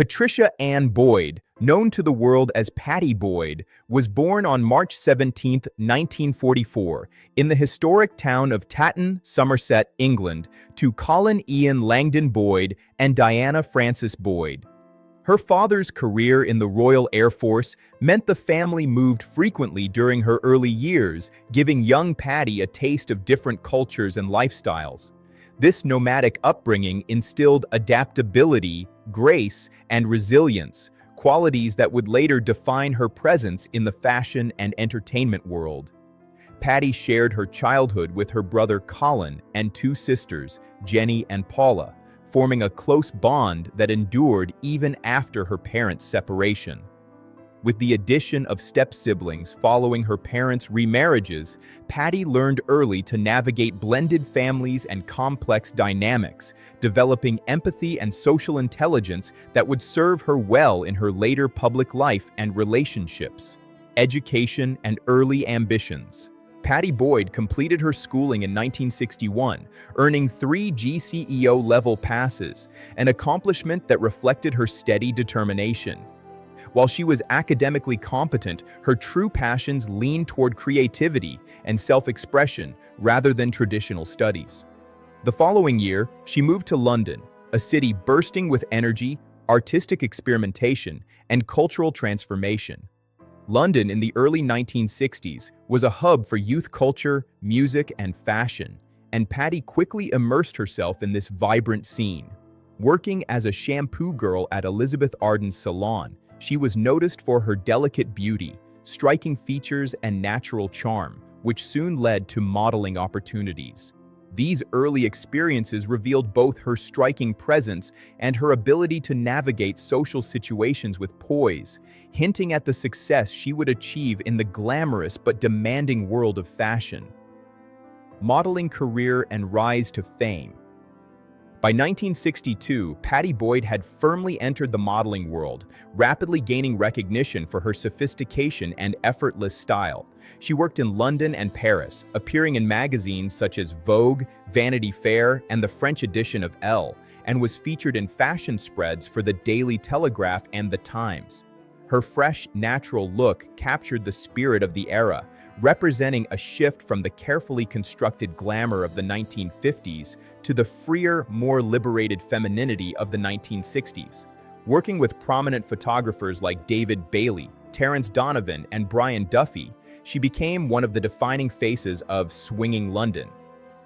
Patricia Ann Boyd, known to the world as Pattie Boyd, was born on March 17, 1944, in the historic town of Tatton, Somerset, England, to Colin Ian Langdon Boyd and Diana Frances Boyd. Her father's career in the Royal Air Force meant the family moved frequently during her early years, giving young Pattie a taste of different cultures and lifestyles. This nomadic upbringing instilled adaptability, grace, and resilience, qualities that would later define her presence in the fashion and entertainment world. Pattie shared her childhood with her brother Colin and two sisters, Jenny and Paula, forming a close bond that endured even after her parents' separation. With the addition of step-siblings following her parents' remarriages, Pattie learned early to navigate blended families and complex dynamics, developing empathy and social intelligence that would serve her well in her later public life and relationships. Education and early ambitions. Pattie Boyd completed her schooling in 1961, earning 3 GCEO-level passes, an accomplishment that reflected her steady determination. While she was academically competent, her true passions leaned toward creativity and self-expression rather than traditional studies. The following year, she moved to London, a city bursting with energy, artistic experimentation, and cultural transformation. London in the early 1960s was a hub for youth culture, music, and fashion, and Pattie quickly immersed herself in this vibrant scene. Working as a shampoo girl at Elizabeth Arden's salon, she was noticed for her delicate beauty, striking features, and natural charm, which soon led to modeling opportunities. These early experiences revealed both her striking presence and her ability to navigate social situations with poise, hinting at the success she would achieve in the glamorous but demanding world of fashion. Modeling career and rise to fame. By 1962, Pattie Boyd had firmly entered the modeling world, rapidly gaining recognition for her sophistication and effortless style. She worked in London and Paris, appearing in magazines such as Vogue, Vanity Fair, and the French edition of Elle, and was featured in fashion spreads for the Daily Telegraph and The Times. Her fresh, natural look captured the spirit of the era, representing a shift from the carefully constructed glamour of the 1950s to the freer, more liberated femininity of the 1960s. Working with prominent photographers like David Bailey, Terence Donovan, and Brian Duffy, she became one of the defining faces of swinging London.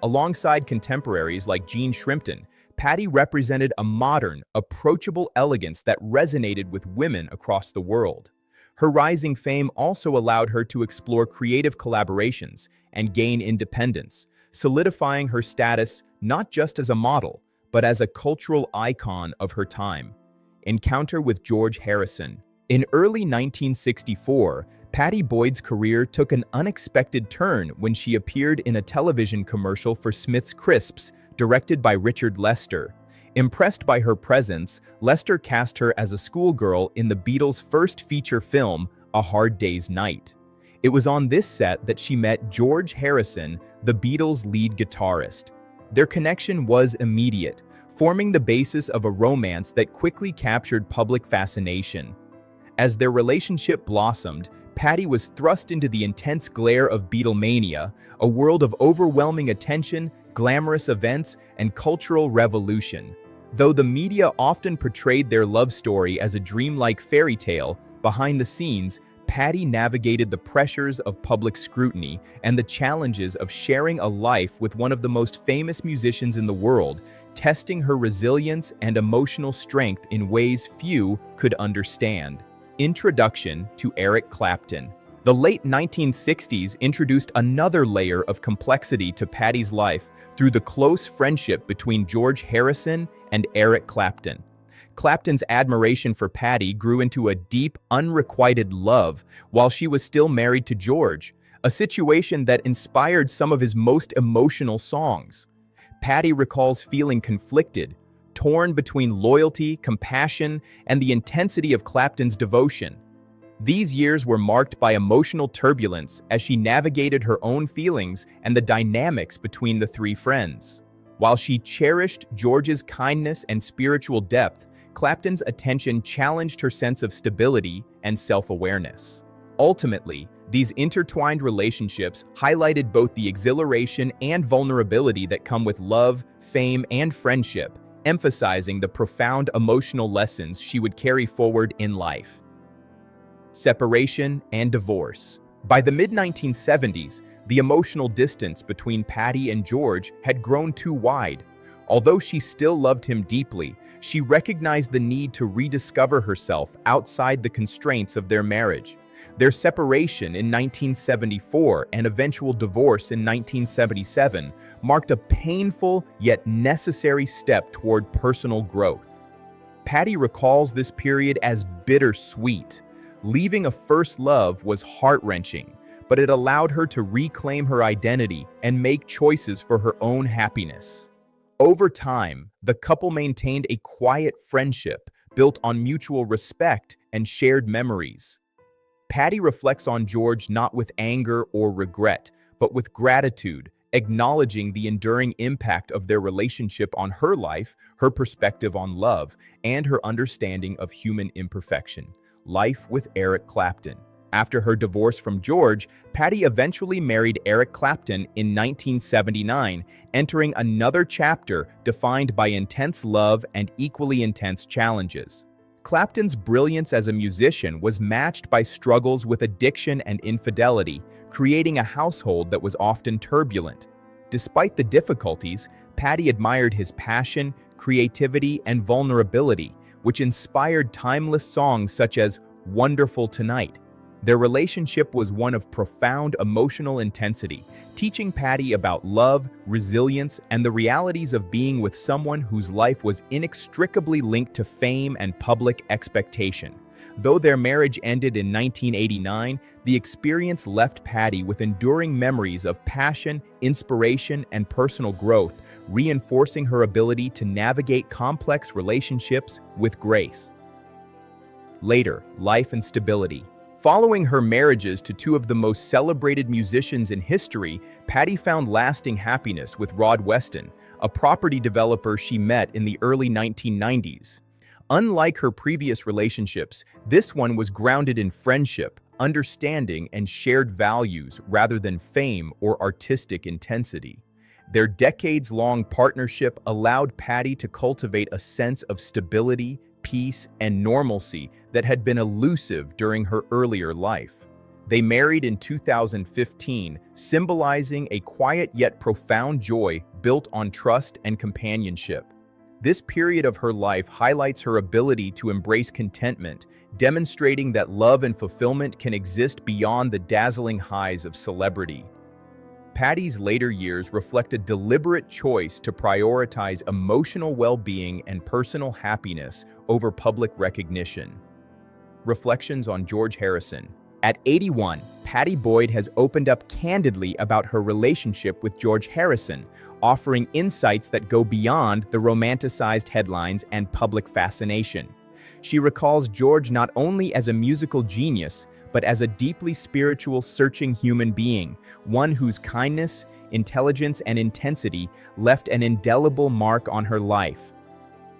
Alongside contemporaries like Jean Shrimpton, Pattie represented a modern, approachable elegance that resonated with women across the world. Her rising fame also allowed her to explore creative collaborations and gain independence, solidifying her status not just as a model, but as a cultural icon of her time. Encounter with George Harrison. In early 1964, Pattie Boyd's career took an unexpected turn when she appeared in a television commercial for Smith's Crisps, directed by Richard Lester. Impressed by her presence, Lester cast her as a schoolgirl in the Beatles' first feature film, A Hard Day's Night. It was on this set that she met George Harrison, the Beatles' lead guitarist. Their connection was immediate, forming the basis of a romance that quickly captured public fascination. As their relationship blossomed, Pattie was thrust into the intense glare of Beatlemania, a world of overwhelming attention, glamorous events, and cultural revolution. Though the media often portrayed their love story as a dreamlike fairy tale, behind the scenes, Pattie navigated the pressures of public scrutiny and the challenges of sharing a life with one of the most famous musicians in the world, testing her resilience and emotional strength in ways few could understand. Introduction to Eric Clapton. The late 1960s introduced another layer of complexity to Pattie's life through the close friendship between George Harrison and Eric Clapton. Clapton's admiration for Pattie grew into a deep, unrequited love while she was still married to George, a situation that inspired some of his most emotional songs. Pattie recalls feeling conflicted, torn between loyalty, compassion, and the intensity of Clapton's devotion. These years were marked by emotional turbulence as she navigated her own feelings and the dynamics between the three friends. While she cherished George's kindness and spiritual depth, Clapton's attention challenged her sense of stability and self-awareness. Ultimately, these intertwined relationships highlighted both the exhilaration and vulnerability that come with love, fame, and friendship, emphasizing the profound emotional lessons she would carry forward in life. Separation and divorce. By the mid-1970s, the emotional distance between Pattie and George had grown too wide. Although she still loved him deeply, she recognized the need to rediscover herself outside the constraints of their marriage. Their separation in 1974 and eventual divorce in 1977 marked a painful yet necessary step toward personal growth. Pattie recalls this period as bittersweet. Leaving a first love was heart-wrenching, but it allowed her to reclaim her identity and make choices for her own happiness. Over time, the couple maintained a quiet friendship built on mutual respect and shared memories. Pattie reflects on George not with anger or regret, but with gratitude, acknowledging the enduring impact of their relationship on her life, her perspective on love, and her understanding of human imperfection. Life with Eric Clapton. After her divorce from George, Pattie eventually married Eric Clapton in 1979, entering another chapter defined by intense love and equally intense challenges. Clapton's brilliance as a musician was matched by struggles with addiction and infidelity, creating a household that was often turbulent. Despite the difficulties, Pattie admired his passion, creativity, and vulnerability, which inspired timeless songs such as "Wonderful Tonight." Their relationship was one of profound emotional intensity, teaching Pattie about love, resilience, and the realities of being with someone whose life was inextricably linked to fame and public expectation. Though their marriage ended in 1989, the experience left Pattie with enduring memories of passion, inspiration, and personal growth, reinforcing her ability to navigate complex relationships with grace. Later, life and stability. Following her marriages to two of the most celebrated musicians in history, Pattie found lasting happiness with Rod Weston, a property developer she met in the early 1990s. Unlike her previous relationships, this one was grounded in friendship, understanding, and shared values rather than fame or artistic intensity. Their decades-long partnership allowed Pattie to cultivate a sense of stability, peace, and normalcy that had been elusive during her earlier life. They married in 2015, symbolizing a quiet yet profound joy built on trust and companionship. This period of her life highlights her ability to embrace contentment, demonstrating that love and fulfillment can exist beyond the dazzling highs of celebrity. Pattie's later years reflect a deliberate choice to prioritize emotional well-being and personal happiness over public recognition. Reflections on George Harrison. At 81, Pattie Boyd has opened up candidly about her relationship with George Harrison, offering insights that go beyond the romanticized headlines and public fascination. She recalls George not only as a musical genius, but as a deeply spiritual, searching human being, one whose kindness, intelligence, and intensity left an indelible mark on her life.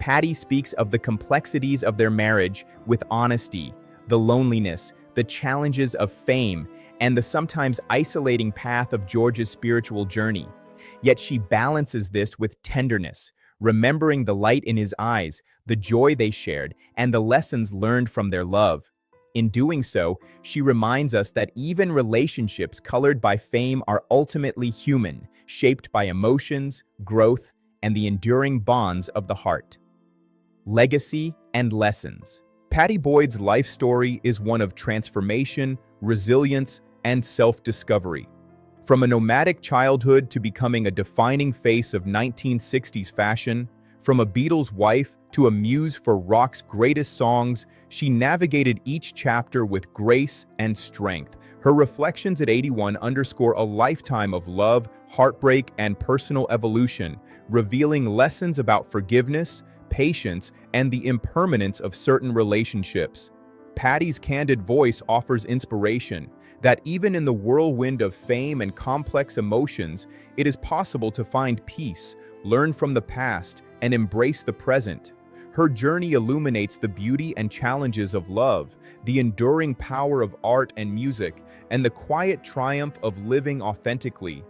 Pattie speaks of the complexities of their marriage with honesty, the loneliness, the challenges of fame, and the sometimes isolating path of George's spiritual journey. Yet she balances this with tenderness, remembering the light in his eyes, the joy they shared, and the lessons learned from their love. In doing so, she reminds us that even relationships colored by fame are ultimately human, shaped by emotions, growth, and the enduring bonds of the heart. Legacy and lessons. Pattie Boyd's life story is one of transformation, resilience, and self-discovery. From a nomadic childhood to becoming a defining face of 1960s fashion, from a Beatles wife to a muse for rock's greatest songs, she navigated each chapter with grace and strength. Her reflections at 81 underscore a lifetime of love, heartbreak, and personal evolution, revealing lessons about forgiveness, patience, and the impermanence of certain relationships. Pattie's candid voice offers inspiration that even in the whirlwind of fame and complex emotions, it is possible to find peace, learn from the past, and embrace the present. Her journey illuminates the beauty and challenges of love, the enduring power of art and music, and the quiet triumph of living authentically.